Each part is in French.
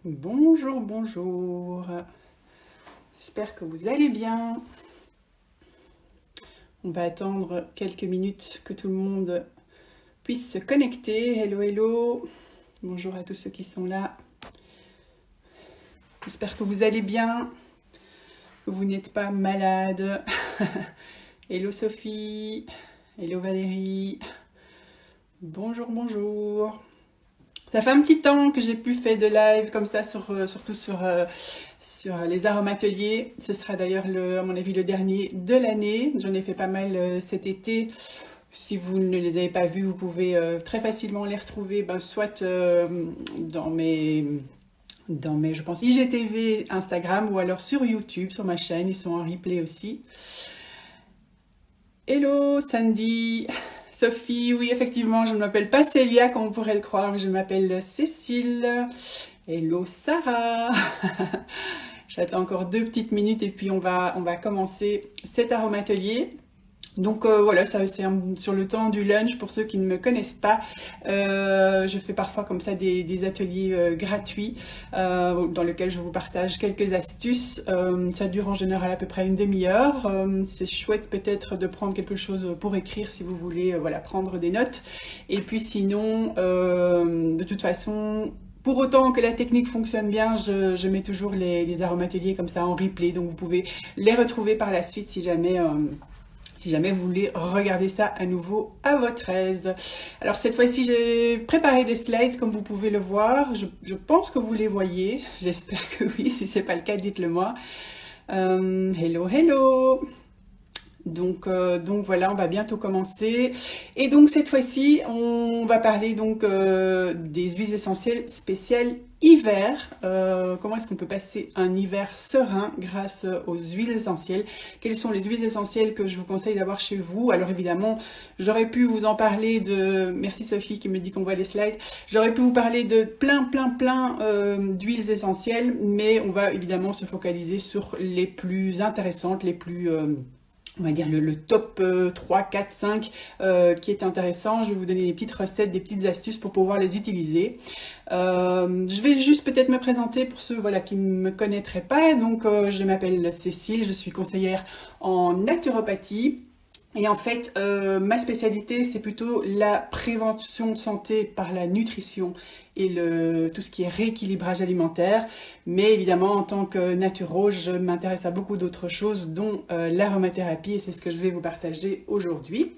Bonjour, bonjour. J'espère que vous allez bien. On va attendre quelques minutes que tout le monde puisse se connecter. Hello, hello. Bonjour à tous ceux qui sont là. J'espère que vous allez bien, que vous n'êtes pas malade. Hello Sophie. Hello Valérie. Bonjour, bonjour. Ça fait un petit temps que j'ai plus fait de live comme ça, surtout sur les aromateliers. Ce sera d'ailleurs, à mon avis, le dernier de l'année. J'en ai fait pas mal cet été. Si vous ne les avez pas vus, vous pouvez très facilement les retrouver, soit dans mes, je pense, IGTV, Instagram, ou alors sur YouTube, sur ma chaîne. Ils sont en replay aussi. Hello Sandy, Sophie, oui effectivement je ne m'appelle pas Célia comme on pourrait le croire, mais je m'appelle Cécile. Hello Sarah. J'attends encore 2 petites minutes et puis on va commencer cet aromatelier. Donc voilà, ça c'est sur le temps du lunch pour ceux qui ne me connaissent pas. Je fais parfois comme ça des ateliers gratuits dans lesquels je vous partage quelques astuces. Ça dure en général à peu près une demi-heure. C'est chouette peut-être de prendre quelque chose pour écrire si vous voulez voilà, prendre des notes. Et puis sinon, de toute façon, pour autant que la technique fonctionne bien, je mets toujours les aromateliers comme ça en replay. Donc vous pouvez les retrouver par la suite si jamais vous voulez regarder ça à nouveau à votre aise. Alors cette fois-ci, j'ai préparé des slides comme vous pouvez le voir. Je pense que vous les voyez. J'espère que oui. Si ce n'est pas le cas, dites-le moi. Hello, hello. Donc voilà, on va bientôt commencer. Et donc cette fois-ci, on va parler donc des huiles essentielles spéciales hiver. Comment est-ce qu'on peut passer un hiver serein grâce aux huiles essentielles? Quelles sont les huiles essentielles que je vous conseille d'avoir chez vous? Alors évidemment, j'aurais pu vous en parler de... Merci Sophie qui me dit qu'on voit les slides. J'aurais pu vous parler de plein d'huiles essentielles, mais on va évidemment se focaliser sur les plus intéressantes, les plus... on va dire le top 3, 4, 5 qui est intéressant. Je vais vous donner des petites recettes, des petites astuces pour pouvoir les utiliser. Je vais juste peut-être me présenter pour ceux voilà, qui ne me connaîtraient pas. Donc je m'appelle Cécile, je suis conseillère en naturopathie. Et en fait, ma spécialité, c'est plutôt la prévention de santé par la nutrition et tout ce qui est rééquilibrage alimentaire. Mais évidemment, en tant que naturo, je m'intéresse à beaucoup d'autres choses, dont l'aromathérapie, et c'est ce que je vais vous partager aujourd'hui.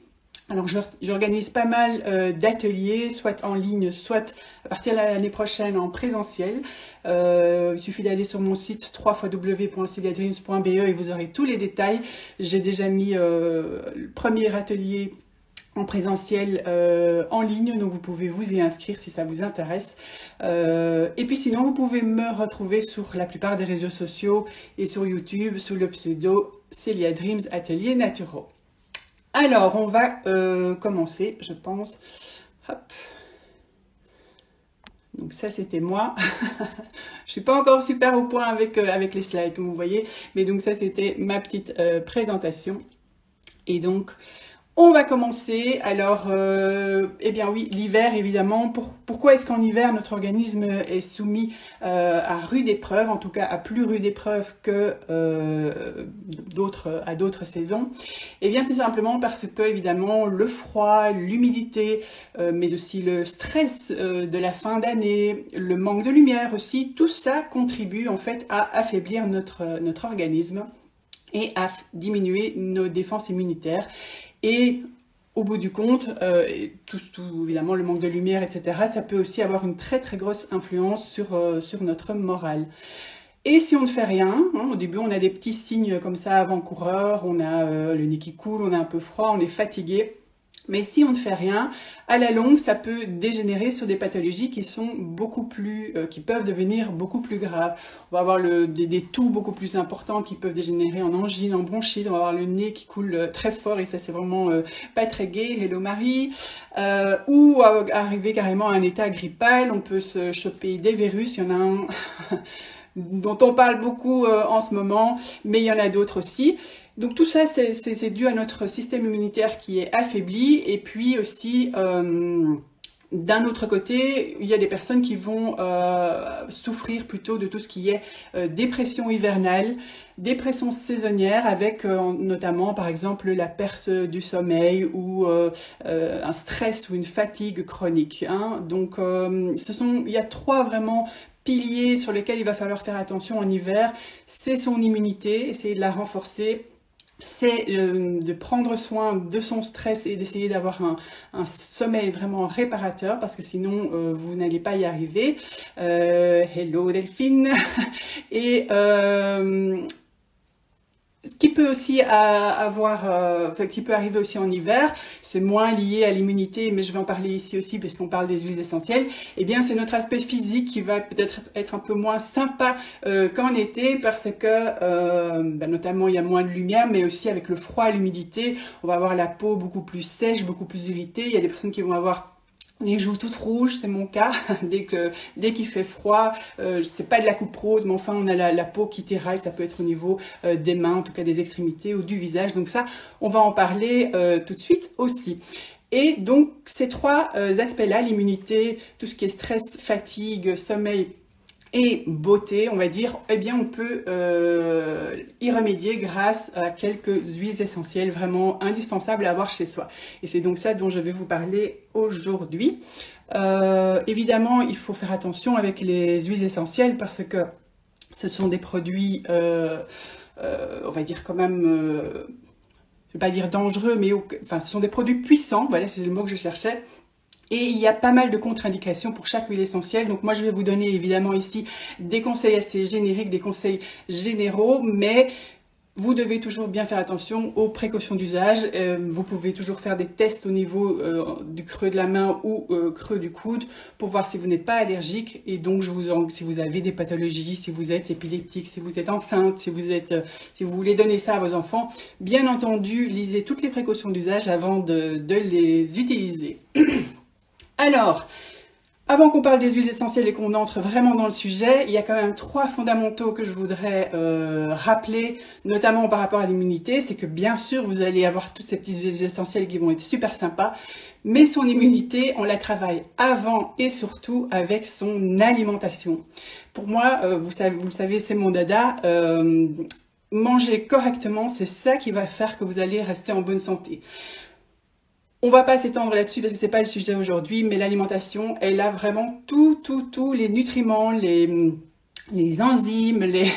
Alors j'organise pas mal d'ateliers, soit en ligne, soit à partir de l'année prochaine en présentiel. Il suffit d'aller sur mon site www.celiadreams.be et vous aurez tous les détails. J'ai déjà mis le premier atelier en présentiel en ligne, donc vous pouvez vous y inscrire si ça vous intéresse. Et puis sinon, vous pouvez me retrouver sur la plupart des réseaux sociaux et sur YouTube sous le pseudo Celia Dreams Atelier Naturo. Alors, on va commencer, je pense. Hop. Donc ça, c'était moi. Je suis pas encore super au point avec les slides, comme vous voyez. Mais donc ça, c'était ma petite présentation. Et donc, on va commencer. Alors, eh bien oui, l'hiver, évidemment. Pourquoi est-ce qu'en hiver, notre organisme est soumis à rude épreuve, en tout cas à plus rude épreuve que à d'autres saisons? Eh bien, c'est simplement parce que, évidemment, le froid, l'humidité, mais aussi le stress de la fin d'année, le manque de lumière aussi, tout ça contribue en fait à affaiblir notre organisme et à diminuer nos défenses immunitaires. Et au bout du compte, tout évidemment le manque de lumière, etc., ça peut aussi avoir une très grosse influence sur notre morale. Et si on ne fait rien, hein, au début on a des petits signes comme ça avant-coureurs, on a le nez qui coule, on a un peu froid, on est fatigué. Mais si on ne fait rien, à la longue, ça peut dégénérer sur des pathologies qui sont qui peuvent devenir beaucoup plus graves. On va avoir des toux beaucoup plus importants qui peuvent dégénérer en angine, en bronchite. On va avoir le nez qui coule très fort et ça, c'est vraiment pas très gai. Hello Marie. Ou arriver carrément à un état grippal. On peut se choper des virus. Il y en a un dont on parle beaucoup en ce moment, mais il y en a d'autres aussi. Donc tout ça, c'est dû à notre système immunitaire qui est affaibli et puis aussi D'un autre côté, il y a des personnes qui vont souffrir plutôt de tout ce qui est dépression hivernale, dépression saisonnière avec notamment par exemple la perte du sommeil ou un stress ou une fatigue chronique. Hein. Donc il y a trois vraiment piliers sur lesquels il va falloir faire attention en hiver. C'est son immunité, essayer de la renforcer. C'est de prendre soin de son stress et d'essayer d'avoir un sommeil vraiment réparateur parce que sinon vous n'allez pas y arriver. Hello Delphine. Et ce qui peut aussi qui peut arriver aussi en hiver, c'est moins lié à l'immunité, mais je vais en parler ici aussi parce qu'on parle des huiles essentielles. Eh bien, c'est notre aspect physique qui va peut-être être un peu moins sympa qu'en été parce que, notamment, il y a moins de lumière, mais aussi avec le froid, l'humidité, on va avoir la peau beaucoup plus sèche, beaucoup plus irritée. Il y a des personnes qui vont avoir les joues toutes rouges, c'est mon cas, dès qu'il fait froid, c'est pas de la coupe rose, mais enfin on a la peau qui terraille, ça peut être au niveau des mains, en tout cas des extrémités ou du visage, donc ça, on va en parler tout de suite aussi. Et donc ces trois aspects-là, l'immunité, tout ce qui est stress, fatigue, sommeil et beauté, on va dire, eh bien on peut y remédier grâce à quelques huiles essentielles vraiment indispensables à avoir chez soi. Et c'est donc ça dont je vais vous parler aujourd'hui. Évidemment, il faut faire attention avec les huiles essentielles parce que ce sont des produits, on va dire quand même, je ne vais pas dire dangereux, mais enfin, ce sont des produits puissants, voilà, c'est le mot que je cherchais. Et il y a pas mal de contre-indications pour chaque huile essentielle. Donc moi, je vais vous donner évidemment ici des conseils assez génériques, des conseils généraux, mais vous devez toujours bien faire attention aux précautions d'usage. Vous pouvez toujours faire des tests au niveau du creux de la main ou creux du coude pour voir si vous n'êtes pas allergique. Et donc, si vous avez des pathologies, si vous êtes épileptique, si vous êtes enceinte, si vous voulez donner ça à vos enfants, bien entendu, lisez toutes les précautions d'usage avant de les utiliser. Alors, avant qu'on parle des huiles essentielles et qu'on entre vraiment dans le sujet, il y a quand même trois fondamentaux que je voudrais rappeler, notamment par rapport à l'immunité. C'est que bien sûr, vous allez avoir toutes ces petites huiles essentielles qui vont être super sympas, mais son immunité, on la travaille avant et surtout avec son alimentation. Pour moi, vous le savez, c'est mon dada. Manger correctement, c'est ça qui va faire que vous allez rester en bonne santé. On va pas s'étendre là-dessus parce que c'est pas le sujet aujourd'hui, mais l'alimentation, elle a vraiment tous les nutriments, les enzymes, les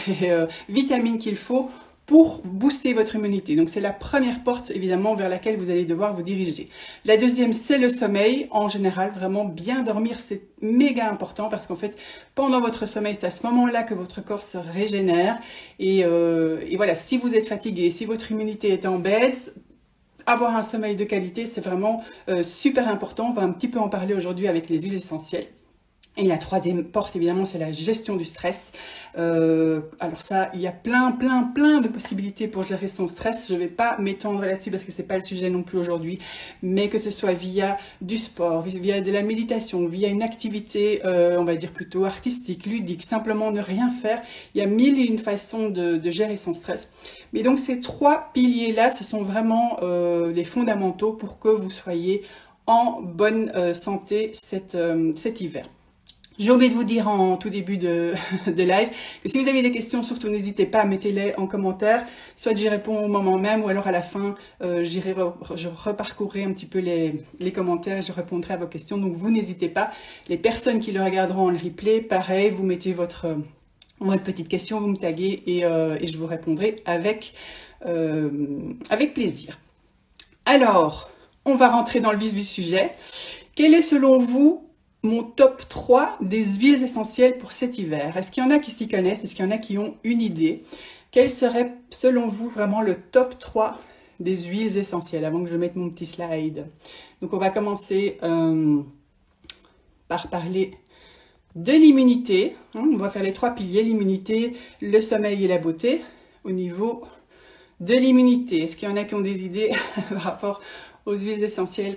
vitamines qu'il faut pour booster votre immunité. Donc c'est la première porte évidemment vers laquelle vous allez devoir vous diriger. La deuxième, c'est le sommeil. En général, vraiment bien dormir, c'est méga important parce qu'en fait, pendant votre sommeil, c'est à ce moment-là que votre corps se régénère. Et voilà, si vous êtes fatigué, si votre immunité est en baisse, avoir un sommeil de qualité, c'est vraiment super important. On va un petit peu en parler aujourd'hui avec les huiles essentielles. Et la troisième porte, évidemment, c'est la gestion du stress. Alors ça, il y a plein de possibilités pour gérer son stress. Je ne vais pas m'étendre là-dessus parce que c'est pas le sujet non plus aujourd'hui. Mais que ce soit via du sport, via de la méditation, via une activité, on va dire plutôt artistique, ludique, simplement ne rien faire. Il y a mille et une façons de gérer son stress. Mais donc ces trois piliers-là, ce sont vraiment les fondamentaux pour que vous soyez en bonne santé cet hiver. J'ai oublié de vous dire en tout début de live que si vous avez des questions, surtout n'hésitez pas, mettez-les en commentaire. Soit j'y réponds au moment même ou alors à la fin, je reparcourrai un petit peu les commentaires et je répondrai à vos questions. Donc vous n'hésitez pas. Les personnes qui le regarderont en replay, pareil, vous mettez votre petite question, vous me taguez et je vous répondrai avec plaisir. Alors, on va rentrer dans le vif du sujet. Quel est selon vous mon top 3 des huiles essentielles pour cet hiver? Est-ce qu'il y en a qui s'y connaissent? Est-ce qu'il y en a qui ont une idée? Quel serait selon vous vraiment le top 3 des huiles essentielles avant que je mette mon petit slide? Donc on va commencer par parler de l'immunité. On va faire les trois piliers, l'immunité, le sommeil et la beauté. Au niveau de l'immunité, est-ce qu'il y en a qui ont des idées par rapport aux huiles essentielles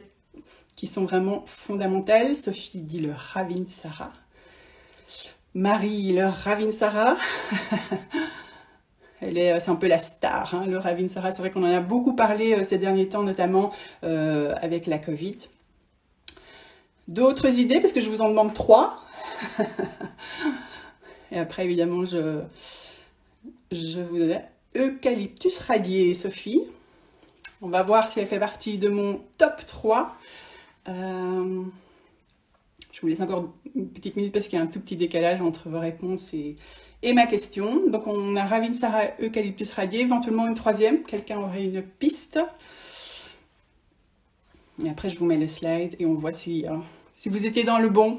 qui sont vraiment fondamentales? Sophie dit le Ravinsara. Marie, le Ravinsara. C'est un peu la star, hein, le Ravinsara. C'est vrai qu'on en a beaucoup parlé ces derniers temps, notamment avec la Covid. D'autres idées, parce que je vous en demande 3. Et après, évidemment, je vous donne Eucalyptus radié, Sophie. On va voir si elle fait partie de mon top 3. Je vous laisse encore une petite minute parce qu'il y a un tout petit décalage entre vos réponses et ma question. Donc on a Ravinsara Eucalyptus radié, éventuellement une troisième. Quelqu'un aurait une piste. Et après je vous mets le slide et on voit si vous étiez dans le bon.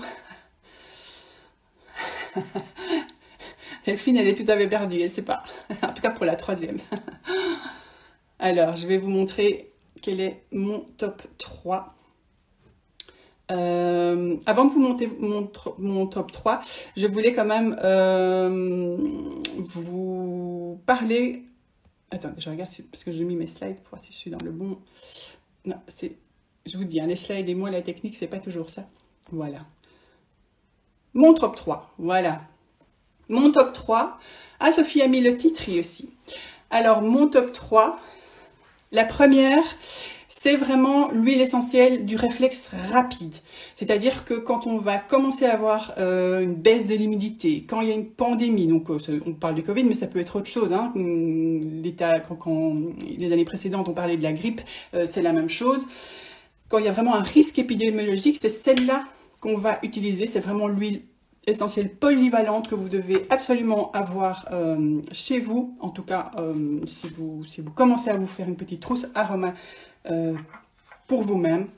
Delphine, elle est tout à fait perdue, elle ne sait pas. En tout cas pour la troisième. Alors, je vais vous montrer quel est mon top 3. Avant de vous montrer mon top 3, je voulais quand même vous parler... Attendez, je regarde parce que j'ai mis mes slides pour voir si je suis dans le bon... Non, je vous dis, hein, les slides et moi, la technique, c'est pas toujours ça. Voilà. Mon top 3, voilà. Mon top 3. Ah, Sophie a mis le titre aussi. Alors, mon top 3, la première, c'est vraiment l'huile essentielle du réflexe rapide. C'est-à-dire que quand on va commencer à avoir une baisse de l'humidité, quand il y a une pandémie, donc on parle du Covid, mais ça peut être autre chose. Hein. Quand les années précédentes, on parlait de la grippe, c'est la même chose. Quand il y a vraiment un risque épidémiologique, c'est celle-là qu'on va utiliser. C'est vraiment l'huile essentielle polyvalente que vous devez absolument avoir chez vous. En tout cas, si vous commencez à vous faire une petite trousse aroma pour vous-même.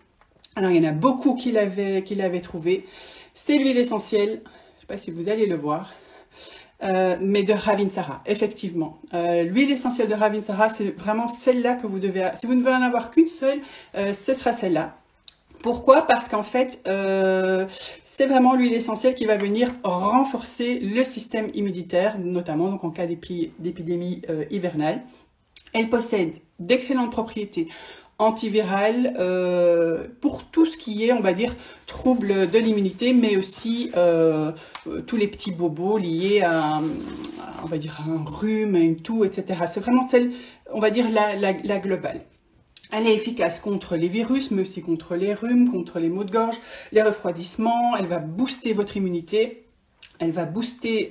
Alors, il y en a beaucoup qui l'avaient trouvé. C'est l'huile essentielle, je ne sais pas si vous allez le voir, mais de Ravinsara, effectivement. L'huile essentielle de Ravinsara, c'est vraiment celle-là que vous devez... Si vous ne voulez en avoir qu'une seule, ce sera celle-là. Pourquoi? Parce qu'en fait, c'est vraiment l'huile essentielle qui va venir renforcer le système immunitaire, notamment donc en cas d'épidémie hivernale. Elle possède d'excellentes propriétés antivirales pour tout ce qui est, on va dire, troubles de l'immunité, mais aussi tous les petits bobos liés à on va dire, un rhume, une toux, etc. C'est vraiment celle, on va dire, la globale. Elle est efficace contre les virus, mais aussi contre les rhumes, contre les maux de gorge, les refroidissements. Elle va booster votre immunité. Elle va booster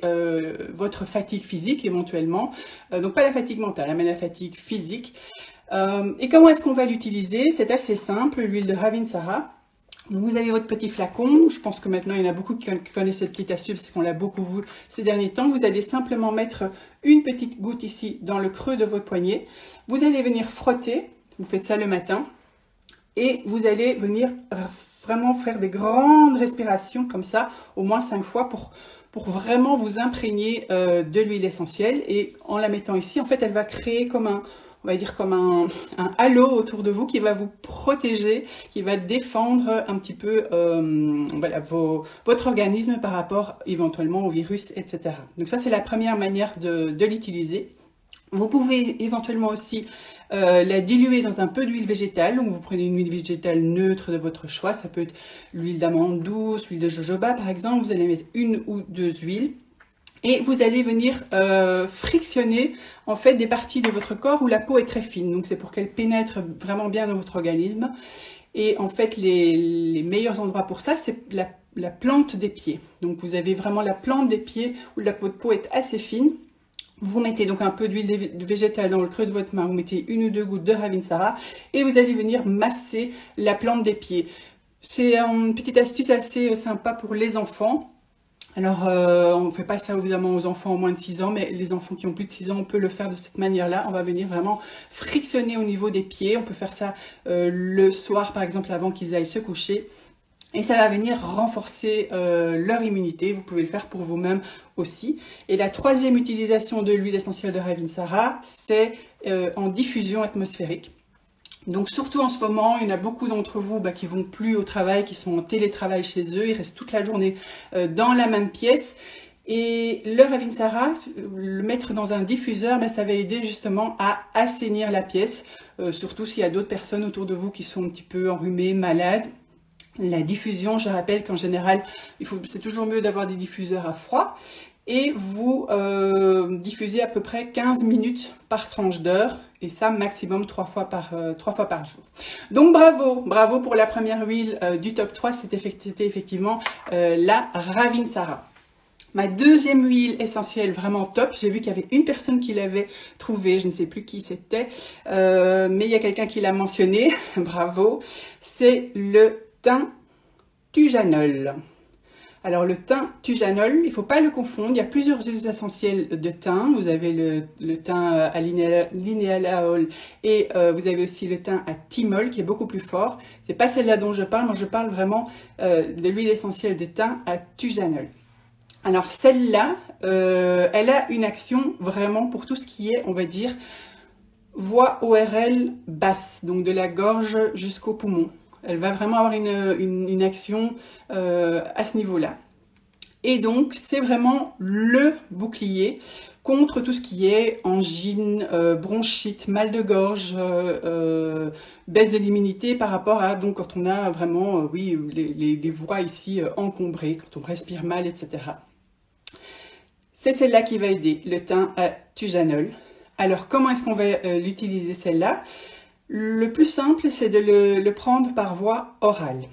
votre fatigue physique éventuellement. Donc pas la fatigue mentale, mais la fatigue physique. Et comment est-ce qu'on va l'utiliser? C'est assez simple, l'huile de Ravinsara. Vous avez votre petit flacon. Je pense que maintenant, il y en a beaucoup qui connaissent cette petite astuce parce qu'on l'a beaucoup vu ces derniers temps. Vous allez simplement mettre une petite goutte ici dans le creux de votre poignet. Vous allez venir frotter. Vous faites ça le matin et vous allez venir vraiment faire des grandes respirations comme ça, au moins 5 fois pour vraiment vous imprégner de l'huile essentielle. Et en la mettant ici, en fait, elle va créer comme un, on va dire comme un halo autour de vous qui va vous protéger, qui va défendre un petit peu voilà, votre organisme par rapport éventuellement au virus, etc. Donc ça, c'est la première manière de l'utiliser. Vous pouvez éventuellement aussi la diluer dans un peu d'huile végétale. Donc vous prenez une huile végétale neutre de votre choix. Ça peut être l'huile d'amande douce, l'huile de jojoba par exemple. Vous allez mettre une ou deux huiles. Et vous allez venir frictionner en fait des parties de votre corps où la peau est très fine. Donc c'est pour qu'elle pénètre vraiment bien dans votre organisme. Et en fait les meilleurs endroits pour ça, c'est la plante des pieds. Donc vous avez vraiment la plante des pieds où la peau est assez fine. Vous mettez donc un peu d'huile végétale dans le creux de votre main, vous mettez une ou deux gouttes de Ravinsara et vous allez venir masser la plante des pieds. C'est une petite astuce assez sympa pour les enfants. Alors, on ne fait pas ça évidemment aux enfants au moins de 6 ans, mais les enfants qui ont plus de 6 ans, on peut le faire de cette manière-là. On va venir vraiment frictionner au niveau des pieds. On peut faire ça le soir, par exemple, avant qu'ils aillent se coucher. Et ça va venir renforcer leur immunité. Vous pouvez le faire pour vous-même aussi. Et la troisième utilisation de l'huile essentielle de Ravinsara, c'est en diffusion atmosphérique. Donc surtout en ce moment, il y en a beaucoup d'entre vous qui vont plus au travail, qui sont en télétravail chez eux. Ils restent toute la journée dans la même pièce. Et le Ravinsara, le mettre dans un diffuseur, ça va aider justement à assainir la pièce. Surtout s'il y a d'autres personnes autour de vous qui sont un petit peu enrhumées, malades. La diffusion, je rappelle qu'en général, c'est toujours mieux d'avoir des diffuseurs à froid. et vous diffusez à peu près 15 minutes par tranche d'heure, et ça maximum 3 fois par jour. Donc bravo pour la première huile du top 3, c'était effectivement la Ravinsara. Ma deuxième huile essentielle vraiment top, j'ai vu qu'il y avait une personne qui l'avait trouvée, je ne sais plus qui c'était, mais il y a quelqu'un qui l'a mentionné, bravo, c'est le thym thujanol. Alors le thym thujanol, il ne faut pas le confondre, il y a plusieurs huiles essentielles de thym. Vous avez le thym à linéalaol et vous avez aussi le thym à thymol qui est beaucoup plus fort. C'est pas celle-là dont je parle, moi je parle vraiment de l'huile essentielle de thym à thujanol. Alors celle-là, elle a une action vraiment pour tout ce qui est, on va dire, voie ORL basse, donc de la gorge jusqu'au poumon. Elle va vraiment avoir une action à ce niveau-là. Et donc, c'est vraiment le bouclier contre tout ce qui est angine, bronchite, mal de gorge, baisse de l'immunité par rapport à donc quand on a vraiment oui, les voies ici encombrées, quand on respire mal, etc. C'est celle-là qui va aider, le thym à thujanol. Alors, comment est-ce qu'on va l'utiliser celle-là? Le plus simple, c'est de le prendre par voie orale.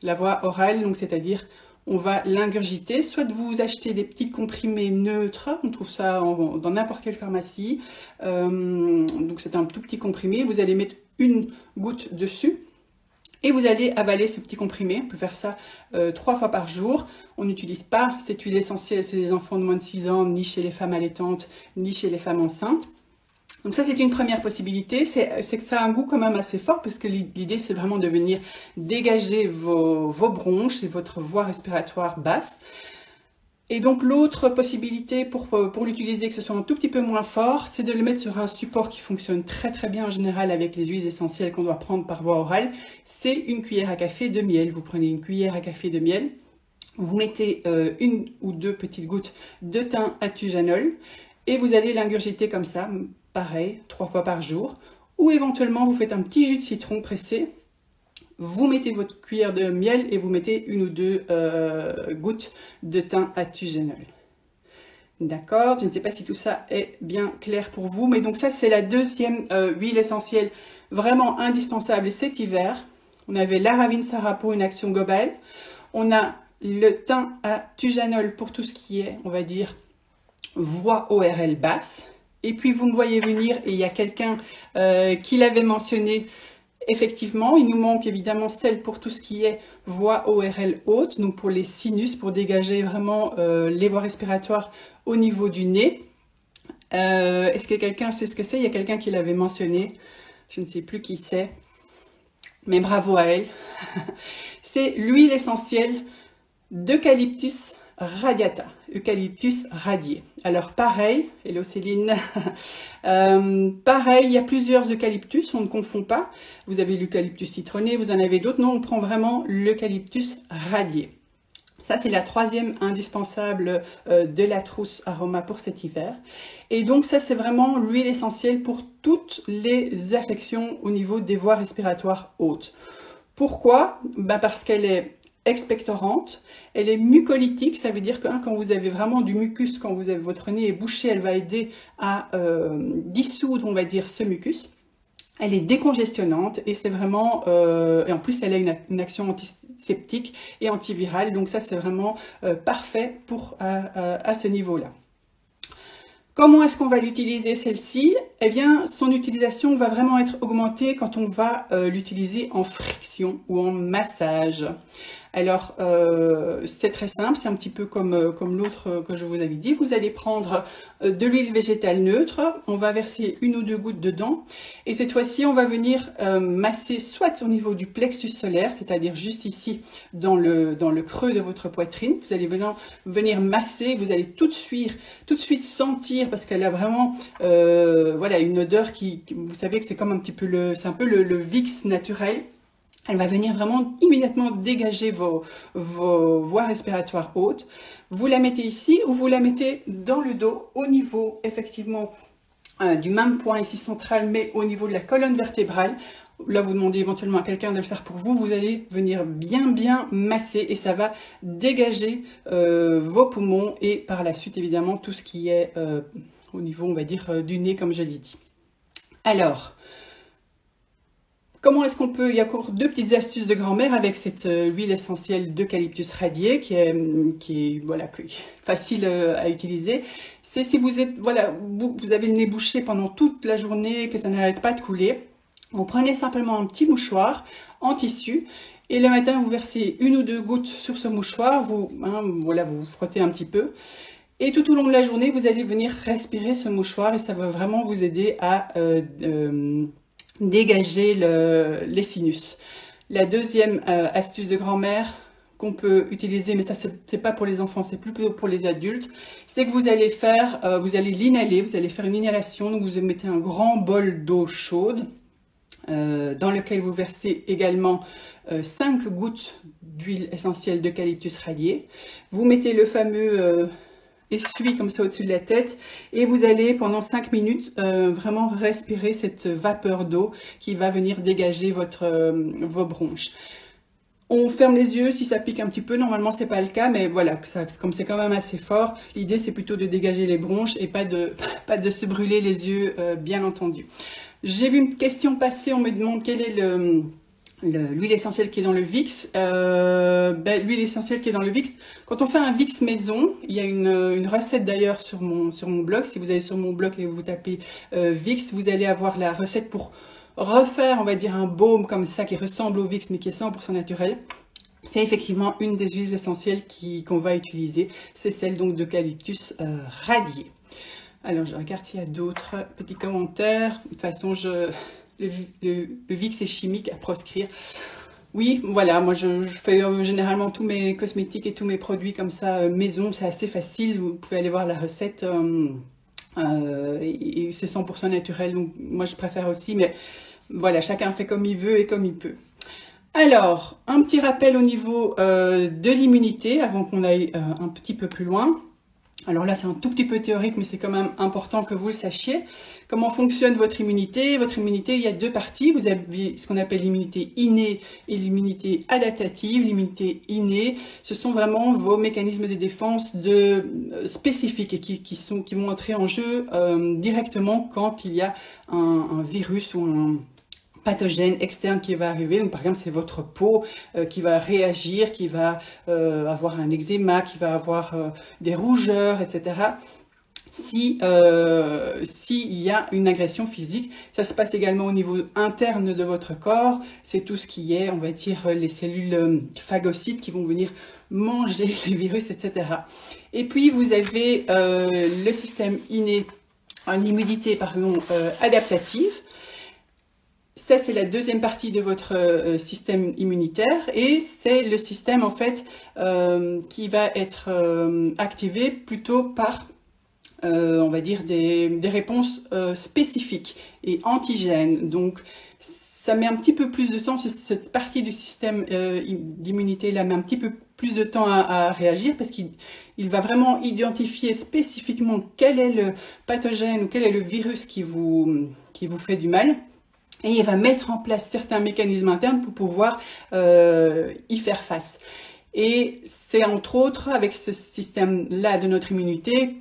La voie orale, donc c'est-à-dire on va l'ingurgiter, soit vous achetez des petits comprimés neutres, on trouve ça dans n'importe quelle pharmacie, donc c'est un tout petit comprimé, vous allez mettre une goutte dessus et vous allez avaler ce petit comprimé. On peut faire ça 3 fois par jour. On n'utilise pas cette huile essentielle chez les enfants de moins de 6 ans, ni chez les femmes allaitantes, ni chez les femmes enceintes. Donc ça, c'est une première possibilité, c'est que ça a un goût quand même assez fort, parce que l'idée, c'est vraiment de venir dégager vos bronches et votre voie respiratoire basse. Et donc l'autre possibilité pour l'utiliser, que ce soit un tout petit peu moins fort, c'est de le mettre sur un support qui fonctionne très très bien en général avec les huiles essentielles qu'on doit prendre par voie orale. C'est une cuillère à café de miel. Vous prenez une cuillère à café de miel, vous mettez 1 ou 2 petites gouttes de thym à thujanol et vous allez l'ingurgiter comme ça, pareil, 3 fois par jour. Ou éventuellement, vous faites un petit jus de citron pressé, vous mettez votre cuillère de miel et vous mettez 1 ou 2 gouttes de thym à thujanol. D'accord, je ne sais pas si tout ça est bien clair pour vous, mais donc ça c'est la deuxième huile essentielle vraiment indispensable cet hiver. On avait la Ravinsara pour une action globale, on a le thym à thujanol pour tout ce qui est, on va dire, voie ORL basse. Et puis vous me voyez venir et il y a quelqu'un qui l'avait mentionné. Effectivement, il nous manque évidemment celle pour tout ce qui est voie ORL haute, donc pour les sinus, pour dégager vraiment les voies respiratoires au niveau du nez. Est-ce que quelqu'un sait ce que c'est? Il y a quelqu'un qui l'avait mentionné, je ne sais plus qui c'est, mais bravo à elle. C'est l'huile essentielle d'eucalyptus radiata, eucalyptus radié. Alors pareil, hello Céline, pareil, il y a plusieurs eucalyptus, on ne confond pas. Vous avez l'eucalyptus citronné, vous en avez d'autres. Non, on prend vraiment l'eucalyptus radié. Ça, c'est la troisième indispensable de la trousse aroma pour cet hiver. Et donc ça, c'est vraiment l'huile essentielle pour toutes les affections au niveau des voies respiratoires hautes. Pourquoi? Parce qu'elle est expectorante, elle est mucolytique, ça veut dire que quand vous avez vraiment du mucus, quand vous avez votre nez est bouché, elle va aider à dissoudre, on va dire, ce mucus. Elle est décongestionnante et c'est vraiment, et en plus elle a une action antiseptique et antivirale, donc ça c'est vraiment parfait pour à ce niveau-là. Comment est-ce qu'on va l'utiliser celle-ci? Eh bien, son utilisation va vraiment être augmentée quand on va l'utiliser en friction ou en massage. Alors, c'est très simple, c'est un petit peu comme l'autre que je vous avais dit. Vous allez prendre de l'huile végétale neutre, on va verser 1 ou 2 gouttes dedans. Et cette fois-ci, on va venir masser soit au niveau du plexus solaire, c'est-à-dire juste ici, dans le creux de votre poitrine. Vous allez venir masser, vous allez tout de suite sentir, parce qu'elle a vraiment voilà, une odeur qui, vous savez que c'est comme un petit peu c'est un peu le Vicks naturel. Elle va venir vraiment immédiatement dégager vos voies respiratoires hautes. Vous la mettez ici ou vous la mettez dans le dos, au niveau effectivement du même point ici central, mais au niveau de la colonne vertébrale. là vous demandez éventuellement à quelqu'un de le faire pour vous, vous allez venir bien masser et ça va dégager vos poumons et par la suite évidemment tout ce qui est au niveau, on va dire, du nez comme je l'ai dit. Alors, comment est-ce qu'on peut... Il y a encore deux petites astuces de grand-mère avec cette huile essentielle d'eucalyptus radié qui est voilà, facile à utiliser. C'est si vous êtes, voilà, vous avez le nez bouché pendant toute la journée, que ça n'arrête pas de couler. Vous prenez simplement un petit mouchoir en tissu et le matin vous versez une ou deux gouttes sur ce mouchoir, voilà, vous frottez un petit peu. Et tout au long de la journée, vous allez venir respirer ce mouchoir et ça va vraiment vous aider à dégager les sinus. La deuxième astuce de grand-mère qu'on peut utiliser, mais ça c'est pas pour les enfants, c'est plutôt pour les adultes, c'est que vous allez faire, vous allez l'inhaler, vous allez faire une inhalation, donc vous mettez un grand bol d'eau chaude dans lequel vous versez également 5 gouttes d'huile essentielle d'eucalyptus radié. Vous mettez le fameux essuie comme ça au-dessus de la tête et vous allez pendant 5 minutes vraiment respirer cette vapeur d'eau qui va venir dégager vos bronches. On ferme les yeux si ça pique un petit peu, normalement c'est pas le cas, mais voilà, comme c'est quand même assez fort, l'idée c'est plutôt de dégager les bronches et pas de se brûler les yeux, bien entendu. J'ai vu une question passer, on me demande quel est l'huile essentielle qui est dans le Vicks. L'huile essentielle qui est dans le Vicks, quand on fait un Vicks maison, il y a une recette d'ailleurs sur mon blog. Si vous allez sur mon blog et vous tapez Vicks, vous allez avoir la recette pour refaire, on va dire, un baume comme ça qui ressemble au Vicks mais qui est 100% naturel. C'est effectivement une des huiles essentielles qu'on va utiliser. C'est celle donc d'eucalyptus radié. Alors je regarde s'il y a d'autres petits commentaires. De toute façon, le Vicks est chimique à proscrire. Oui, voilà, moi je fais généralement tous mes cosmétiques et tous mes produits comme ça maison, c'est assez facile. Vous pouvez aller voir la recette et c'est 100% naturel, donc moi je préfère aussi, mais voilà, chacun fait comme il veut et comme il peut. Alors, un petit rappel au niveau de l'immunité avant qu'on aille un petit peu plus loin. Alors là, c'est un tout petit peu théorique, mais c'est quand même important que vous le sachiez. Comment fonctionne votre immunité? Votre immunité, il y a deux parties. Vous avez ce qu'on appelle l'immunité innée et l'immunité adaptative. L'immunité innée, ce sont vraiment vos mécanismes de défense spécifiques et qui vont entrer en jeu directement quand il y a un virus ou un pathogène externe qui va arriver. Donc par exemple c'est votre peau qui va réagir, qui va avoir un eczéma, qui va avoir des rougeurs, etc. S'il y a une agression physique, ça se passe également au niveau interne de votre corps. C'est tout ce qui est, on va dire, les cellules phagocytes qui vont venir manger les virus, etc. Et puis vous avez le système inné, une immunité adaptative. Ça, c'est la deuxième partie de votre système immunitaire et c'est le système en fait qui va être activé plutôt par, on va dire, des réponses spécifiques et antigènes. Donc, ça met un petit peu plus de temps, cette partie du système d'immunité là met un petit peu plus de temps à réagir parce qu'il va vraiment identifier spécifiquement quel est le pathogène ou quel est le virus qui vous fait du mal. Et il va mettre en place certains mécanismes internes pour pouvoir y faire face. Et c'est entre autres avec ce système-là de notre immunité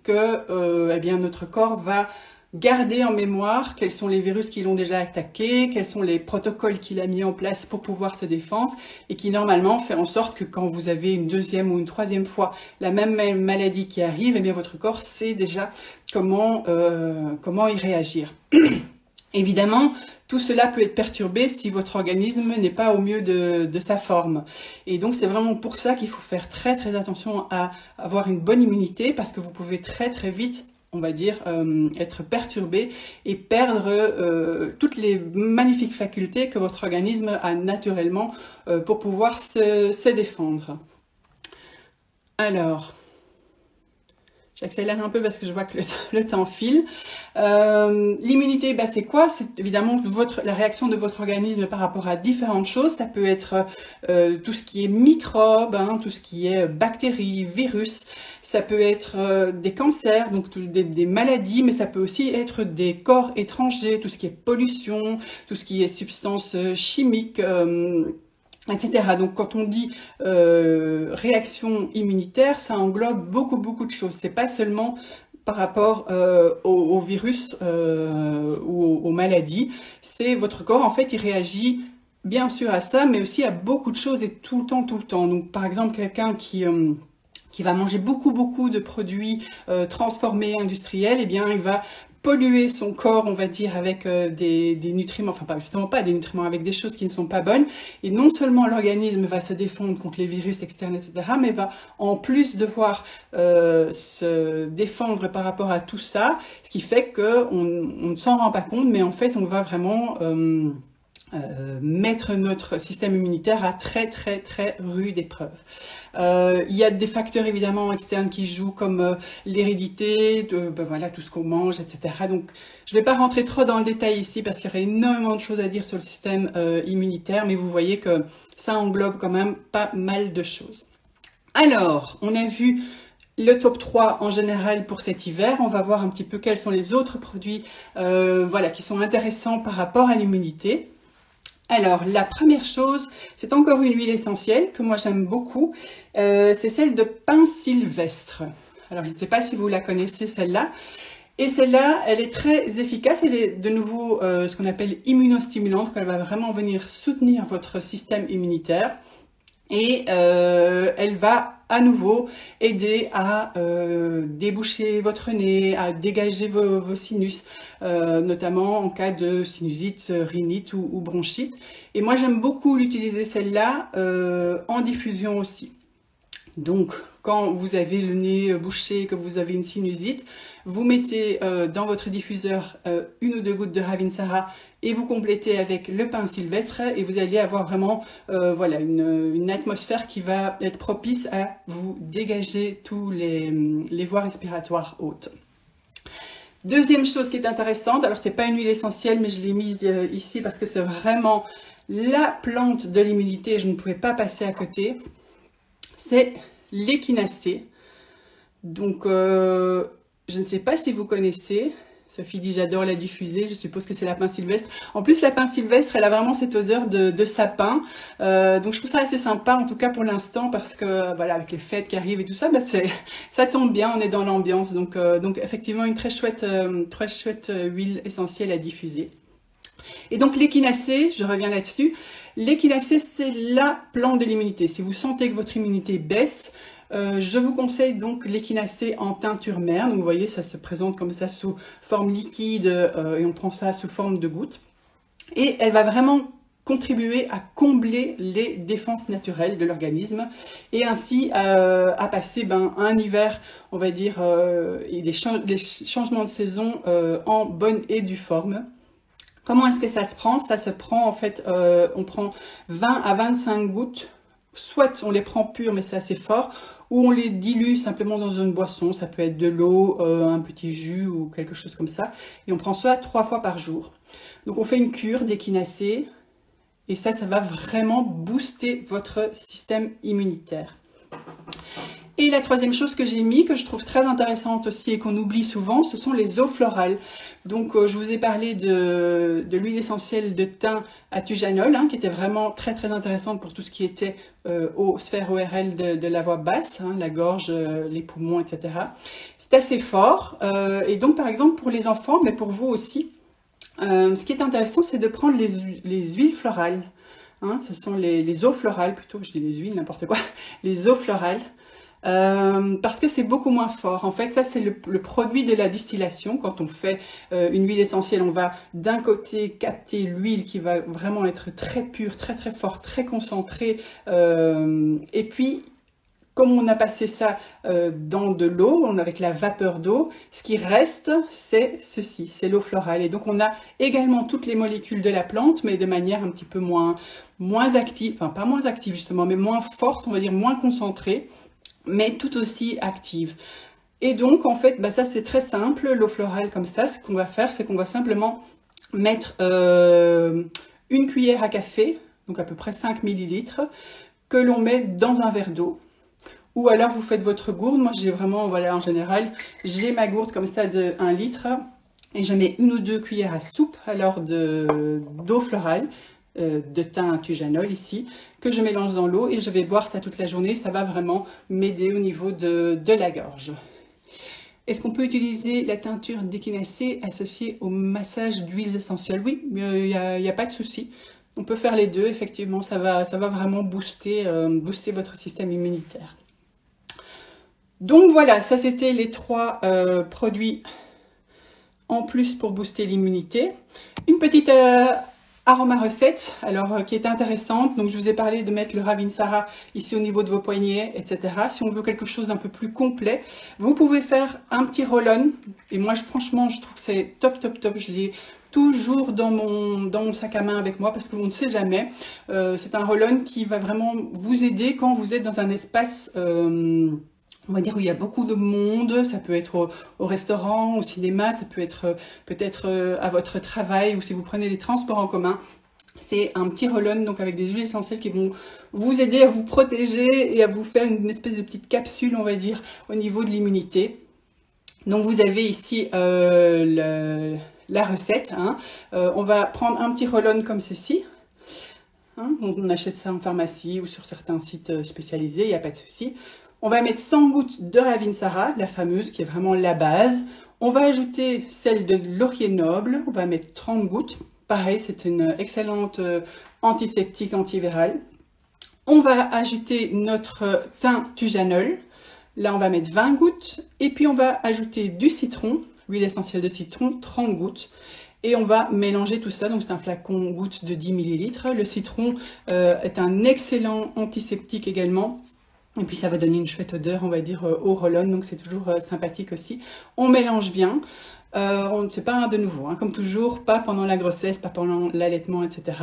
que eh bien, notre corps va garder en mémoire quels sont les virus qui l'ont déjà attaqué, quels sont les protocoles qu'il a mis en place pour pouvoir se défendre et qui normalement fait en sorte que quand vous avez une deuxième ou une troisième fois la même maladie qui arrive, eh bien, votre corps sait déjà comment y réagir. Évidemment, tout cela peut être perturbé si votre organisme n'est pas au mieux de sa forme. Et donc, c'est vraiment pour ça qu'il faut faire très très attention à avoir une bonne immunité parce que vous pouvez très très vite, on va dire, être perturbé et perdre toutes les magnifiques facultés que votre organisme a naturellement pour pouvoir se défendre. Alors... J'accélère un peu parce que je vois que le temps file. L'immunité, c'est quoi? C'est évidemment la réaction de votre organisme par rapport à différentes choses. Ça peut être tout ce qui est microbes, tout ce qui est bactéries, virus. Ça peut être des cancers, donc des maladies, mais ça peut aussi être des corps étrangers, tout ce qui est pollution, tout ce qui est substances chimiques, etc. Donc quand on dit réaction immunitaire, ça englobe beaucoup de choses. C'est pas seulement par rapport au virus ou aux maladies. C'est votre corps, en fait, il réagit bien sûr à ça, mais aussi à beaucoup de choses et tout le temps. Donc par exemple, quelqu'un qui va manger beaucoup de produits transformés, industriels, eh bien il va polluer son corps, on va dire, avec des nutriments, enfin justement pas des nutriments, avec des choses qui ne sont pas bonnes. Et non seulement l'organisme va se défendre contre les virus externes, etc., mais va en plus devoir se défendre par rapport à tout ça, ce qui fait qu'on ne s'en rend pas compte, mais en fait on va vraiment mettre notre système immunitaire à très rude épreuve. Il y a des facteurs évidemment externes qui jouent comme l'hérédité, voilà, tout ce qu'on mange, etc. Donc je ne vais pas rentrer trop dans le détail ici parce qu'il y aurait énormément de choses à dire sur le système immunitaire, mais vous voyez que ça englobe quand même pas mal de choses. Alors, on a vu le top 3 en général pour cet hiver. On va voir un petit peu quels sont les autres produits voilà, qui sont intéressants par rapport à l'immunité. Alors, la première chose, c'est encore une huile essentielle que moi j'aime beaucoup. C'est celle de pin sylvestre. Alors, je ne sais pas si vous la connaissez, celle-là. Et celle-là, elle est très efficace. Elle est de nouveau ce qu'on appelle immunostimulante. Elle va vraiment venir soutenir votre système immunitaire. Et elle va à nouveau aider à déboucher votre nez, à dégager vos sinus, notamment en cas de sinusite, rhinite ou bronchite. Et moi j'aime beaucoup l'utiliser celle-là en diffusion aussi. Donc quand vous avez le nez bouché, que vous avez une sinusite, vous mettez dans votre diffuseur 1 ou 2 gouttes de Ravinsara et vous complétez avec le pin sylvestre et vous allez avoir vraiment voilà, une atmosphère qui va être propice à vous dégager tous les voies respiratoires hautes. Deuxième chose qui est intéressante, alors c'est pas une huile essentielle mais je l'ai mise ici parce que c'est vraiment la plante de l'immunité, je ne pouvais pas passer à côté, c'est l'échinacée. Donc je ne sais pas si vous connaissez, Sophie dit j'adore la diffuser, je suppose que c'est la pin sylvestre. En plus la pin sylvestre elle a vraiment cette odeur de sapin, donc je trouve ça assez sympa en tout cas pour l'instant parce que voilà avec les fêtes qui arrivent et tout ça, ça tombe bien, on est dans l'ambiance, donc effectivement une très chouette huile essentielle à diffuser. Et donc l'échinacée, je reviens là-dessus, l'échinacée c'est la plante de l'immunité. Si vous sentez que votre immunité baisse, je vous conseille donc l'échinacée en teinture mère. Donc vous voyez, ça se présente comme ça sous forme liquide et on prend ça sous forme de gouttes. Et elle va vraiment contribuer à combler les défenses naturelles de l'organisme et ainsi à passer un hiver, on va dire, et des changements de saison en bonne et due forme. Comment est-ce que ça se prend? Ça se prend en fait, on prend 20 à 25 gouttes, soit on les prend pures mais c'est assez fort, ou on les dilue simplement dans une boisson, ça peut être de l'eau, un petit jus ou quelque chose comme ça, et on prend ça 3 fois par jour. Donc on fait une cure d'échinacée, et ça va vraiment booster votre système immunitaire. Et la troisième chose que j'ai mis, que je trouve très intéressante aussi et qu'on oublie souvent, ce sont les eaux florales. Donc je vous ai parlé de l'huile essentielle de thym à tujanol, qui était vraiment très intéressante pour tout ce qui était aux sphères ORL de la voix basse, la gorge, les poumons, etc. C'est assez fort. Et donc par exemple pour les enfants, mais pour vous aussi, ce qui est intéressant, c'est de prendre les huiles florales. Ce sont les eaux florales, plutôt, je dis les huiles, n'importe quoi, les eaux florales. Parce que c'est beaucoup moins fort. En fait, ça c'est le produit de la distillation. Quand on fait une huile essentielle, on va d'un côté capter l'huile qui va vraiment être très pure, très forte, très concentrée. Et puis, comme on a passé ça dans de l'eau, avec la vapeur d'eau, ce qui reste, c'est ceci, c'est l'eau florale. Et donc on a également toutes les molécules de la plante, mais de manière un petit peu moins active, enfin pas moins active justement, mais moins forte, on va dire moins concentrée, mais tout aussi active. Et donc, en fait, ça c'est très simple, l'eau florale comme ça, ce qu'on va faire, c'est qu'on va simplement mettre une cuillère à café, donc à peu près 5 millilitres, que l'on met dans un verre d'eau. Ou alors vous faites votre gourde. Moi j'ai vraiment, voilà, en général, j'ai ma gourde comme ça de 1 litre et je mets 1 ou 2 cuillères à soupe alors d'eau florale, de thym tujanol ici, que je mélange dans l'eau et je vais boire ça toute la journée. Ça va vraiment m'aider au niveau de la gorge. Est-ce qu'on peut utiliser la teinture d'échinacée associée au massage d'huiles essentielles? Oui, il n'y a pas de souci. On peut faire les deux, effectivement, ça va vraiment booster votre système immunitaire. Donc voilà, ça c'était les 3 produits en plus pour booster l'immunité. Une petite aroma recette, alors qui est intéressante. Donc je vous ai parlé de mettre le Ravinsara ici au niveau de vos poignets, etc. Si on veut quelque chose d'un peu plus complet, vous pouvez faire un petit roll-on. Et moi, franchement, je trouve que c'est top, top, top. Je l'ai toujours dans mon sac à main avec moi parce qu'on ne sait jamais. C'est un roll-on qui va vraiment vous aider quand vous êtes dans un espace on va dire où il y a beaucoup de monde. Ça peut être au restaurant, au cinéma, ça peut être peut-être à votre travail ou si vous prenez les transports en commun. C'est un petit roll-on donc avec des huiles essentielles qui vont vous aider à vous protéger et à vous faire une espèce de petite capsule, on va dire, au niveau de l'immunité. Donc vous avez ici la recette. Hein. On va prendre un petit roll-on comme ceci. Hein. On achète ça en pharmacie ou sur certains sites spécialisés, il n'y a pas de souci. On va mettre 100 gouttes de Ravinsara, la fameuse, qui est vraiment la base. On va ajouter celle de laurier noble, on va mettre 30 gouttes. Pareil, c'est une excellente antiseptique antivirale. On va ajouter notre thym tujanol. Là, on va mettre 20 gouttes. Et puis, on va ajouter du citron, l'huile essentielle de citron, 30 gouttes. Et on va mélanger tout ça. Donc, c'est un flacon gouttes de 10 millilitres. Le citron est un excellent antiseptique également. Et puis ça va donner une chouette odeur, on va dire, au roll-on, donc c'est toujours sympathique aussi. On mélange bien, c'est pas de nouveau, hein, comme toujours, pas pendant la grossesse, pas pendant l'allaitement, etc.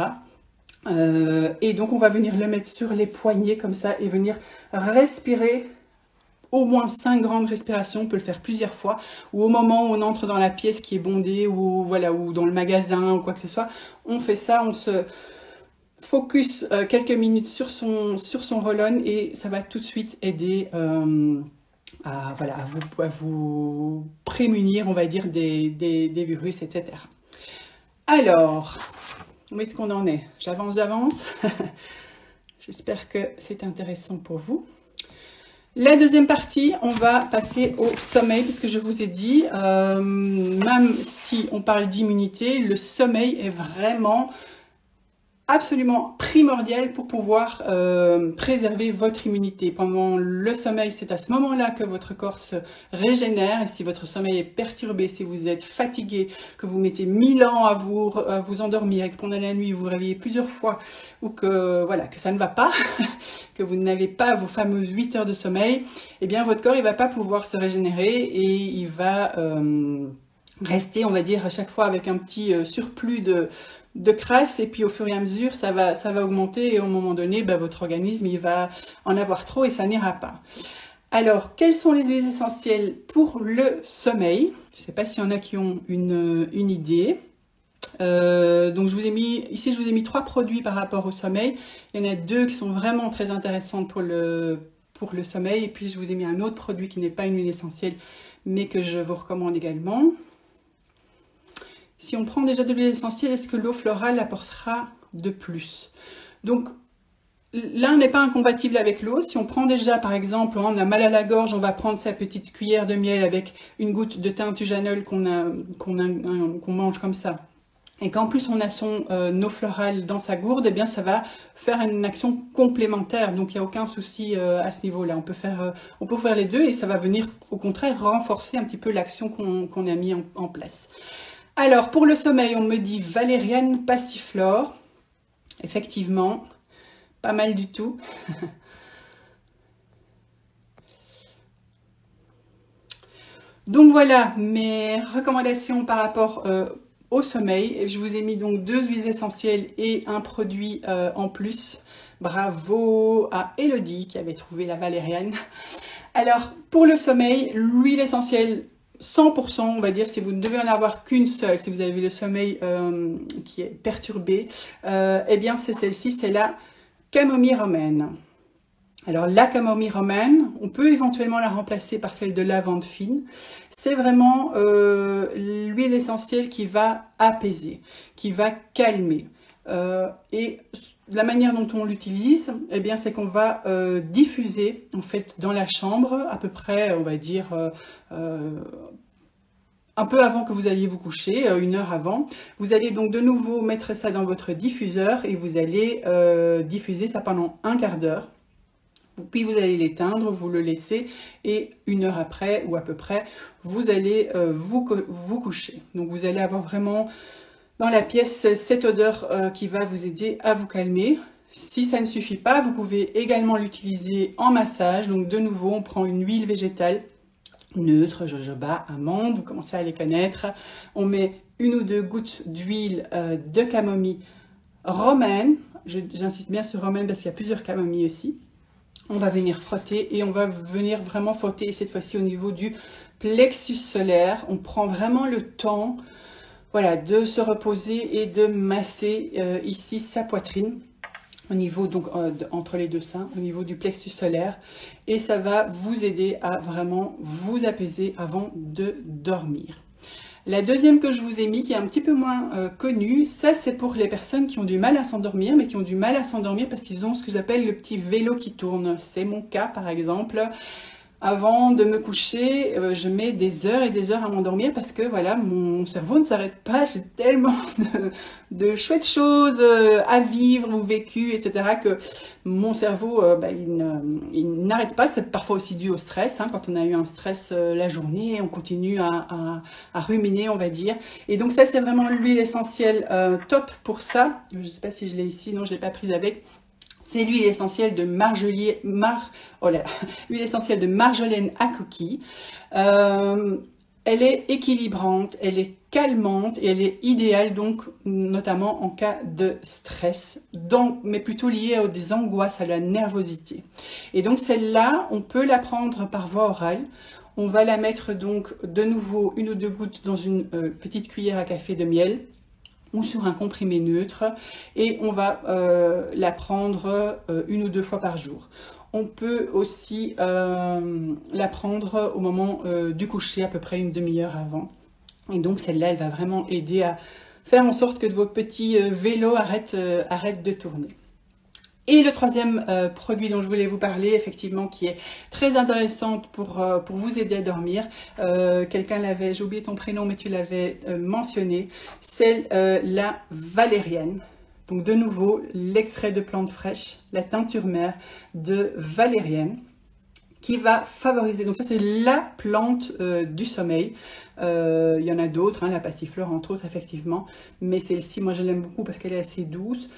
Et donc on va venir le mettre sur les poignets comme ça et venir respirer au moins 5 grandes respirations. On peut le faire plusieurs fois, ou au moment où on entre dans la pièce qui est bondée, ou voilà, ou dans le magasin, ou quoi que ce soit, on fait ça, on se focus quelques minutes sur son roll-on et ça va tout de suite aider à vous prémunir, on va dire, des virus, etc. Alors, où est-ce qu'on en est? J'avance. J'espère que c'est intéressant pour vous. La deuxième partie, on va passer au sommeil, puisque je vous ai dit, même si on parle d'immunité, le sommeil est vraiment absolument primordial pour pouvoir préserver votre immunité. Pendant le sommeil, c'est à ce moment-là que votre corps se régénère. Et si votre sommeil est perturbé, si vous êtes fatigué, que vous mettez 1000 ans à vous endormir et que pendant la nuit vous vous réveillez plusieurs fois ou que voilà, que ça ne va pas, que vous n'avez pas vos fameuses 8 heures de sommeil, eh bien votre corps il va pas pouvoir se régénérer et il va rester, on va dire, à chaque fois avec un petit surplus de crasse, et puis au fur et à mesure ça va augmenter et au moment donné votre organisme il va en avoir trop et ça n'ira pas. Alors quelles sont les huiles essentielles pour le sommeil? Je ne sais pas s'il y en a qui ont une idée. Donc je vous ai mis 3 produits par rapport au sommeil. Il y en a 2 qui sont vraiment très intéressantes pour le sommeil, et puis je vous ai mis un autre produit qui n'est pas une huile essentielle mais que je vous recommande également. Si on prend déjà de l'huile essentielle, est-ce que l'eau florale apportera de plus? Donc, l'un n'est pas incompatible avec l'autre. Si on prend déjà, par exemple, on a mal à la gorge, on va prendre sa petite cuillère de miel avec une goutte de thym tujanol qu'on mange comme ça. Et qu'en plus on a son eau florale dans sa gourde, eh bien ça va faire une action complémentaire. Donc il n'y a aucun souci à ce niveau-là. On peut faire les deux et ça va venir au contraire renforcer un petit peu l'action qu'on a mis en place. Alors, pour le sommeil, on me dit valériane passiflore. Effectivement, pas mal du tout. Donc voilà mes recommandations par rapport au sommeil. Je vous ai mis donc 2 huiles essentielles et un produit en plus. Bravo à Elodie qui avait trouvé la valériane. Alors, pour le sommeil, l'huile essentielle 100%, on va dire, si vous ne devez en avoir qu'une seule, si vous avez le sommeil qui est perturbé, eh bien c'est celle-ci, c'est la camomille romaine. Alors la camomille romaine, on peut éventuellement la remplacer par celle de lavande fine. C'est vraiment l'huile essentielle qui va apaiser, qui va calmer. Et la manière dont on l'utilise, eh bien, c'est qu'on va diffuser en fait dans la chambre à peu près, on va dire un peu avant que vous alliez vous coucher, 1 heure avant. Vous allez donc de nouveau mettre ça dans votre diffuseur et vous allez diffuser ça pendant 1/4 d'heure. Puis vous allez l'éteindre, vous le laissez et 1 heure après ou à peu près, vous allez vous coucher. Donc vous allez avoir vraiment dans la pièce cette odeur qui va vous aider à vous calmer. Si ça ne suffit pas, vous pouvez également l'utiliser en massage. Donc de nouveau, on prend une huile végétale neutre, jojoba, amande, vous commencez à les connaître. On met 1 ou 2 gouttes d'huile de camomille romaine. J'insiste bien sur romaine parce qu'il y a plusieurs camomilles aussi. On va venir frotter et on va venir vraiment frotter cette fois-ci au niveau du plexus solaire. On prend vraiment le temps, voilà, de se reposer et de masser ici sa poitrine au niveau donc entre les deux seins, au niveau du plexus solaire, et ça va vous aider à vraiment vous apaiser avant de dormir. La deuxième que je vous ai mis, qui est un petit peu moins connue, ça c'est pour les personnes qui ont du mal à s'endormir, mais qui ont du mal à s'endormir parce qu'ils ont ce que j'appelle le petit vélo qui tourne. C'est mon cas par exemple. Avant de me coucher, je mets des heures et des heures à m'endormir parce que voilà, mon cerveau ne s'arrête pas. J'ai tellement de chouettes choses à vivre ou vécues, etc. que mon cerveau, il n'arrête pas. C'est parfois aussi dû au stress. Hein, quand on a eu un stress la journée, on continue à ruminer, on va dire. Et donc ça, c'est vraiment l'huile essentielle top pour ça. Je ne sais pas si je l'ai ici, non, je ne l'ai pas prise avec. C'est l'huile essentielle de l'huile essentielle de marjolaine à coquille. Elle est équilibrante, elle est calmante et elle est idéale donc notamment en cas de stress, mais plutôt liée à des angoisses, à la nervosité. Et donc celle-là, on peut la prendre par voie orale. On va la mettre donc de nouveau 1 ou 2 gouttes dans une petite cuillère à café de miel ou sur un comprimé neutre et on va la prendre 1 ou 2 fois par jour. On peut aussi la prendre au moment du coucher, à peu près 1 demi-heure avant. Et donc celle-là, elle va vraiment aider à faire en sorte que votre petit vélo arrête de tourner. Et le troisième produit dont je voulais vous parler, effectivement, qui est très intéressante pour vous aider à dormir, quelqu'un l'avait, j'ai oublié ton prénom, mais tu l'avais mentionné, c'est la valériane. Donc de nouveau, l'extrait de plante fraîche, la teinture mère de valériane, qui va favoriser, donc ça c'est la plante du sommeil. Il y en a d'autres, hein, la passiflore entre autres, effectivement, mais celle-ci, moi je l'aime beaucoup parce qu'elle est assez douce.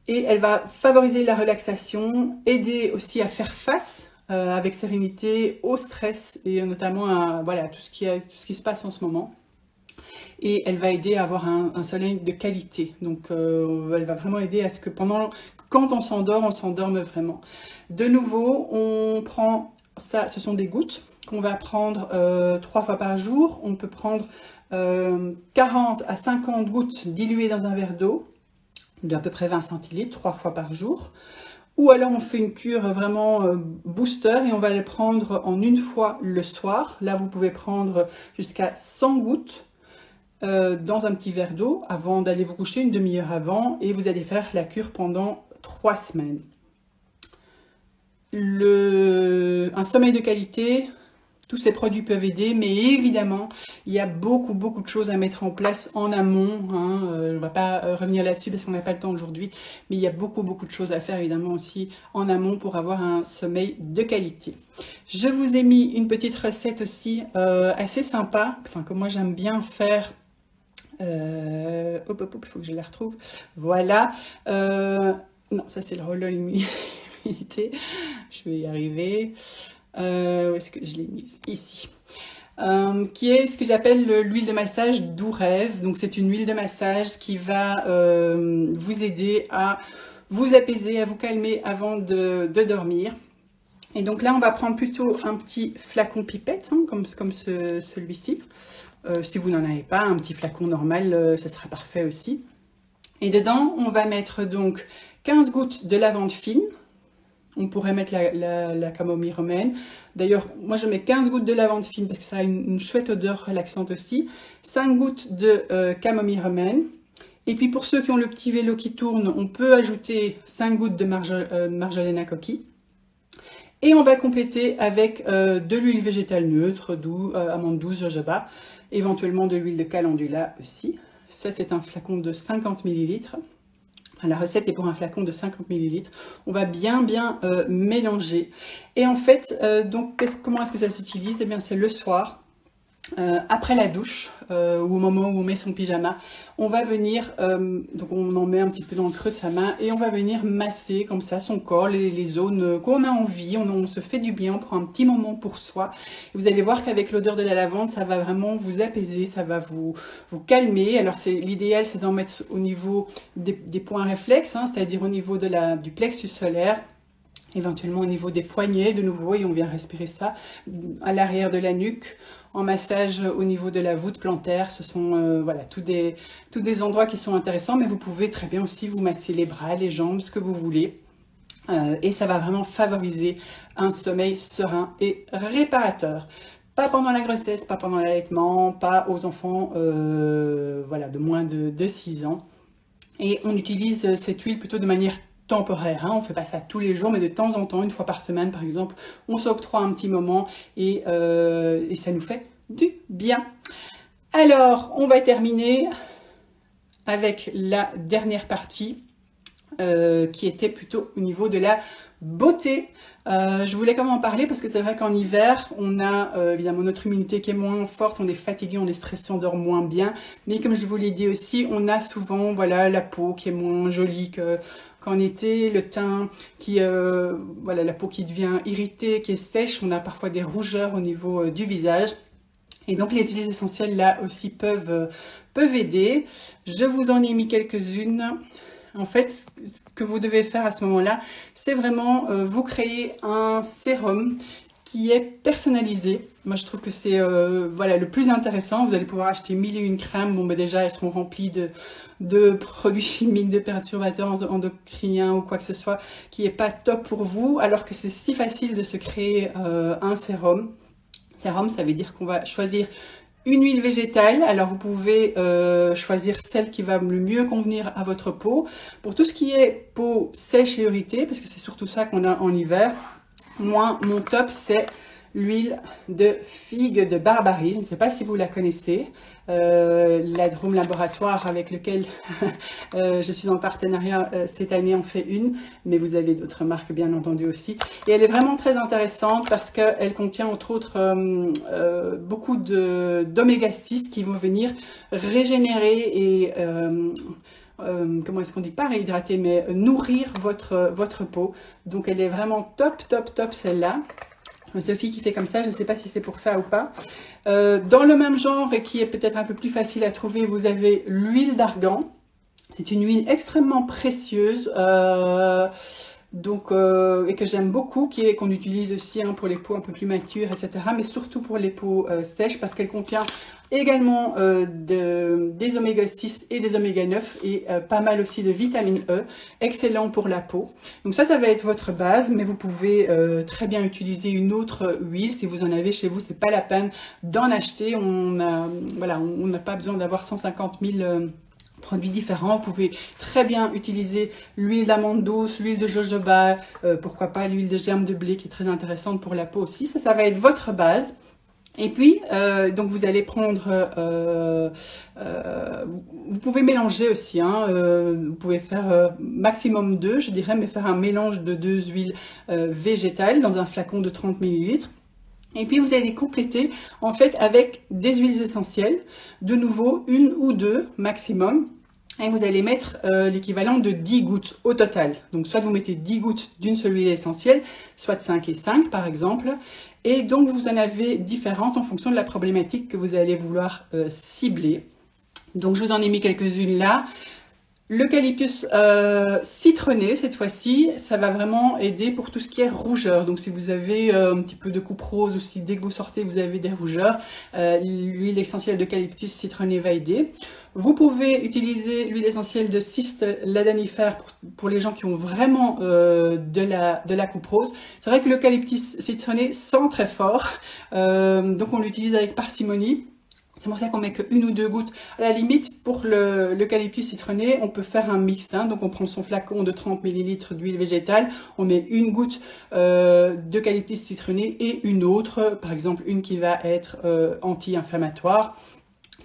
Et elle va favoriser la relaxation, aider aussi à faire face avec sérénité au stress et notamment à voilà, tout ce qui se passe en ce moment. Et elle va aider à avoir un sommeil de qualité. Donc elle va vraiment aider à ce que quand on s'endorme vraiment. De nouveau, on prend ça, ce sont des gouttes qu'on va prendre 3 fois par jour. On peut prendre 40 à 50 gouttes diluées dans un verre d'eau d'à peu près 20 centilitres 3 fois par jour. Ou alors on fait une cure vraiment booster et on va les prendre en 1 fois le soir. Là vous pouvez prendre jusqu'à 100 gouttes dans un petit verre d'eau avant d'aller vous coucher, 1 demi-heure avant, et vous allez faire la cure pendant 3 semaines. Un sommeil de qualité, tous ces produits peuvent aider, mais évidemment, il y a beaucoup de choses à mettre en place en amont. Hein. Je ne vais pas revenir là-dessus parce qu'on n'a pas le temps aujourd'hui, mais il y a beaucoup de choses à faire évidemment aussi en amont pour avoir un sommeil de qualité. Je vous ai mis une petite recette aussi assez sympa, enfin que moi j'aime bien faire. Il faut que je la retrouve. Voilà. Non, ça c'est le roll-on immunité. Je vais y arriver. Où est-ce que je l'ai mise? Ici. Qui est ce que j'appelle l'huile de massage doux rêve. Donc c'est une huile de massage qui va vous aider à vous apaiser, à vous calmer avant de dormir. Et donc là, on va prendre plutôt un petit flacon pipette, hein, comme celui-ci. Si vous n'en avez pas, un petit flacon normal, ce sera parfait aussi. Et dedans, on va mettre donc 15 gouttes de lavande fine. On pourrait mettre la camomille romaine. D'ailleurs, moi je mets 15 gouttes de lavande fine parce que ça a une chouette odeur relaxante aussi. 5 gouttes de camomille romaine. Et puis pour ceux qui ont le petit vélo qui tourne, on peut ajouter 5 gouttes de marjolaine à coquille. Et on va compléter avec de l'huile végétale neutre, amande douce, jojoba, éventuellement de l'huile de calendula aussi. Ça c'est un flacon de 50 ml. La recette est pour un flacon de 50 ml. On va bien mélanger. Et en fait, donc comment est-ce que ça s'utilise? Eh bien, c'est le soir, après la douche, ou au moment où on met son pyjama. On va venir, donc on en met un petit peu dans le creux de sa main, et on va venir masser comme ça son corps, les zones qu'on a envie. On se fait du bien, on prend un petit moment pour soi. Et vous allez voir qu'avec l'odeur de la lavande, ça va vraiment vous apaiser, ça va vous calmer. Alors l'idéal, c'est d'en mettre au niveau des points réflexes, hein, c'est-à-dire au niveau du plexus solaire, éventuellement au niveau des poignets de nouveau, et on vient respirer ça à l'arrière de la nuque, en massage au niveau de la voûte plantaire. Ce sont voilà, tous des endroits qui sont intéressants, mais vous pouvez très bien aussi vous masser les bras, les jambes, ce que vous voulez. Et ça va vraiment favoriser un sommeil serein et réparateur. Pas pendant la grossesse, pas pendant l'allaitement, pas aux enfants voilà, de moins de 6 ans. Et on utilise cette huile plutôt de manière temporaire, hein. On ne fait pas ça tous les jours, mais de temps en temps, une fois par semaine par exemple, on s'octroie un petit moment et ça nous fait du bien. Alors, on va terminer avec la dernière partie qui était plutôt au niveau de la beauté. Je voulais quand même en parler parce que c'est vrai qu'en hiver, on a évidemment notre immunité qui est moins forte, on est fatigué, on est stressé, on dort moins bien. Mais comme je vous l'ai dit aussi, on a souvent voilà, la peau qui est moins jolie qu'en été, le teint qui, voilà, la peau qui devient irritée, qui est sèche. On a parfois des rougeurs au niveau du visage. Et donc les huiles essentielles là aussi peuvent aider. Je vous en ai mis quelques-unes. En fait, ce que vous devez faire à ce moment-là, c'est vraiment vous créer un sérum qui est personnalisé. Moi, je trouve que c'est voilà, le plus intéressant. Vous allez pouvoir acheter 1001 crèmes. Bon, ben déjà, elles seront remplies de produits chimiques, de perturbateurs endocriniens ou quoi que ce soit qui n'est pas top pour vous, alors que c'est si facile de se créer un sérum. Sérum, ça veut dire qu'on va choisir une huile végétale. Alors vous pouvez choisir celle qui va le mieux convenir à votre peau. Pour tout ce qui est peau sèche et irritée, parce que c'est surtout ça qu'on a en hiver, moi mon top c'est l'huile de figue de Barbarie. Je ne sais pas si vous la connaissez. L'Adrome Laboratoire avec lequel je suis en partenariat cette année en fait une, mais vous avez d'autres marques bien entendu aussi. Et elle est vraiment très intéressante parce qu'elle contient entre autres beaucoup d'oméga 6 qui vont venir régénérer et comment est-ce qu'on dit, pas réhydrater, mais nourrir votre peau. Donc elle est vraiment top celle-là. Sophie qui fait comme ça, je ne sais pas si c'est pour ça ou pas. Dans le même genre et qui est peut-être un peu plus facile à trouver, vous avez l'huile d'argan. C'est une huile extrêmement précieuse et que j'aime beaucoup, qu'on utilise aussi hein, pour les peaux un peu plus matures, etc. Mais surtout pour les peaux sèches parce qu'elle contient également des oméga 6 et des oméga 9 et pas mal aussi de vitamine E, excellent pour la peau. Donc ça va être votre base, mais vous pouvez très bien utiliser une autre huile. Si vous en avez chez vous, c'est pas la peine d'en acheter. Voilà, on n'a pas besoin d'avoir 150 000 produits différents. Vous pouvez très bien utiliser l'huile d'amande douce, l'huile de jojoba, pourquoi pas l'huile de germe de blé qui est très intéressante pour la peau aussi. Ça va être votre base. Et puis, donc vous allez prendre, vous pouvez mélanger aussi, hein, vous pouvez faire maximum 2, je dirais, mais faire un mélange de 2 huiles végétales dans un flacon de 30 ml. Et puis vous allez compléter en fait avec des huiles essentielles, de nouveau 1 ou 2 maximum. Et vous allez mettre l'équivalent de 10 gouttes au total. Donc soit vous mettez 10 gouttes d'une seule huile essentielle, soit 5 et 5 par exemple. Et donc vous en avez différentes en fonction de la problématique que vous allez vouloir cibler. Donc je vous en ai mis quelques-unes là. L'eucalyptus citronné, cette fois-ci, ça va vraiment aider pour tout ce qui est rougeur. Donc si vous avez un petit peu de coupe rose ou si dès que vous sortez vous avez des rougeurs, l'huile essentielle d'eucalyptus citronné va aider. Vous pouvez utiliser l'huile essentielle de Cyste ladanifère pour les gens qui ont vraiment de la coupe rose. C'est vrai que l'eucalyptus citronné sent très fort, donc on l'utilise avec parcimonie. C'est pour ça qu'on met qu'une ou deux gouttes. À la limite, pour l'eucalyptus citronné, on peut faire un mix. Hein. Donc on prend son flacon de 30 ml d'huile végétale, on met une goutte d'eucalyptus citronné et une autre, par exemple une qui va être anti-inflammatoire.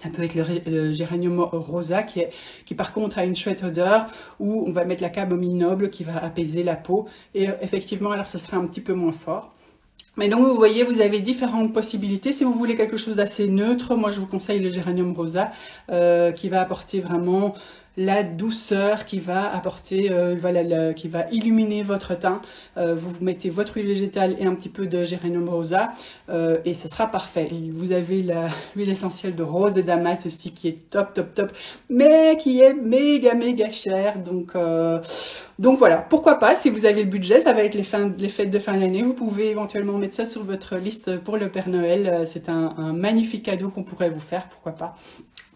Ça peut être le géranium rosa qui par contre a une chouette odeur, ou on va mettre la camomille noble qui va apaiser la peau. Et effectivement, alors ce sera un petit peu moins fort. Mais donc vous voyez, vous avez différentes possibilités. Si vous voulez quelque chose d'assez neutre, moi je vous conseille le géranium rosa qui va apporter vraiment la douceur, qui va apporter, voilà, qui va illuminer votre teint. Vous mettez votre huile végétale et un petit peu de géranium rosa et ce sera parfait. Et vous avez l'huile essentielle de rose de Damas aussi qui est top, top, top, mais qui est méga, méga chère. Donc voilà, pourquoi pas, si vous avez le budget, ça va être les fêtes de fin d'année, vous pouvez éventuellement mettre ça sur votre liste pour le Père Noël. C'est un magnifique cadeau qu'on pourrait vous faire, pourquoi pas.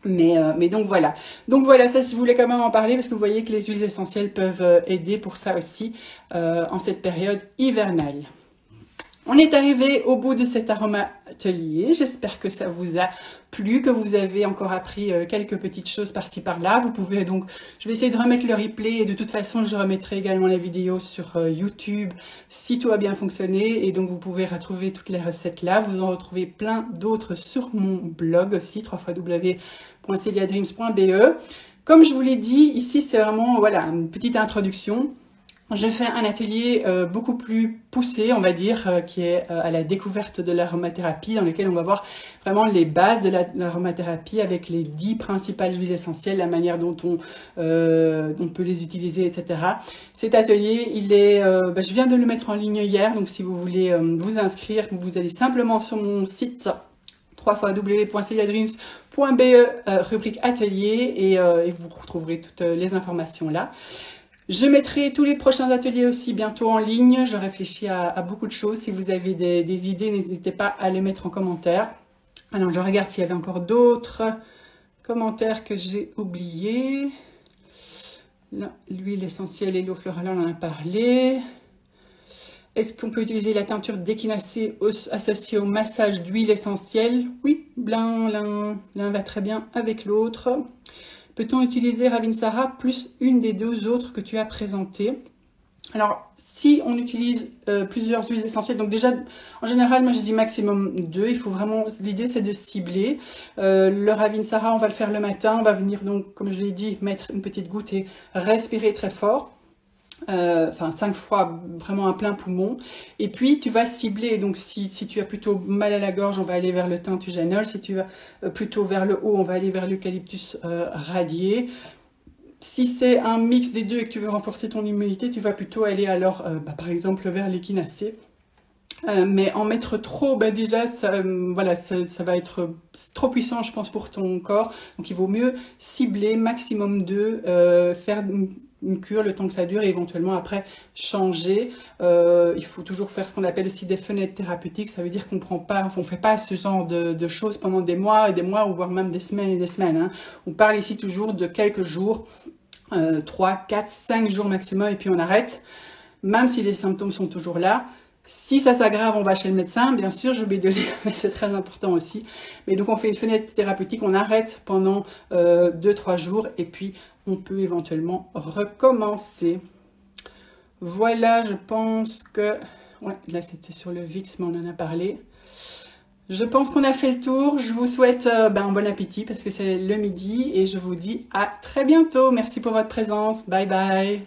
Mais donc voilà. Donc voilà, ça je voulais quand même en parler parce que vous voyez que les huiles essentielles peuvent aider pour ça aussi en cette période hivernale. On est arrivé au bout de cet aroma atelier. J'espère que ça vous a plu, que vous avez encore appris quelques petites choses par-ci par-là. Vous pouvez donc, je vais essayer de remettre le replay et de toute façon je remettrai également la vidéo sur YouTube si tout a bien fonctionné. Et donc vous pouvez retrouver toutes les recettes là. Vous en retrouvez plein d'autres sur mon blog aussi, www.celiadreams.be. Comme je vous l'ai dit, ici c'est vraiment voilà, une petite introduction. Je fais un atelier beaucoup plus poussé, on va dire, qui est à la découverte de l'aromathérapie, dans lequel on va voir vraiment les bases de l'aromathérapie avec les 10 principales huiles essentielles, la manière dont on peut les utiliser, etc. Cet atelier, il est, je viens de le mettre en ligne hier, donc si vous voulez vous inscrire, vous allez simplement sur mon site www.celiadreams.be, rubrique atelier, et vous retrouverez toutes les informations là. Je mettrai tous les prochains ateliers aussi bientôt en ligne. Je réfléchis à beaucoup de choses. Si vous avez des idées, n'hésitez pas à les mettre en commentaire. Alors, je regarde s'il y avait encore d'autres commentaires que j'ai oubliés. L'huile essentielle et l'eau florale, on en a parlé. Est-ce qu'on peut utiliser la teinture d'échinacée associée au massage d'huile essentielle? Oui, l'un va très bien avec l'autre. Peut-on utiliser Ravinsara plus une des deux autres que tu as présentées? Alors, si on utilise plusieurs huiles essentielles, donc déjà, en général, moi je dis maximum 2, il faut vraiment, l'idée c'est de cibler. Le Ravinsara, on va le faire le matin, on va venir donc, comme je l'ai dit, mettre une petite goutte et respirer très fort. Enfin 5 fois vraiment un plein poumon, et puis tu vas cibler. Donc si tu as plutôt mal à la gorge, on va aller vers le thym-tujanol. Si tu vas plutôt vers le haut, on va aller vers l'eucalyptus radié. Si c'est un mix des deux et que tu veux renforcer ton immunité, tu vas plutôt aller alors par exemple vers l'échinacée. Mais en mettre trop, déjà voilà, ça va être trop puissant je pense pour ton corps, donc il vaut mieux cibler maximum 2, faire une cure le temps que ça dure et éventuellement après changer. Il faut toujours faire ce qu'on appelle aussi des fenêtres thérapeutiques. Ça veut dire qu'on ne fait pas ce genre de choses pendant des mois et des mois, ou voire même des semaines et des semaines, hein. On parle ici toujours de quelques jours, 3, 4, 5 jours maximum, et puis on arrête, même si les symptômes sont toujours là. Si ça s'aggrave, on va chez le médecin, bien sûr, j'ai oublié de le dire, mais c'est très important aussi. Mais donc on fait une fenêtre thérapeutique, on arrête pendant 2-3 jours et puis on peut éventuellement recommencer. Voilà, je pense que... Ouais, là c'était sur le VIX, mais on en a parlé. Je pense qu'on a fait le tour. Je vous souhaite un bon appétit parce que c'est le midi et je vous dis à très bientôt. Merci pour votre présence. Bye bye.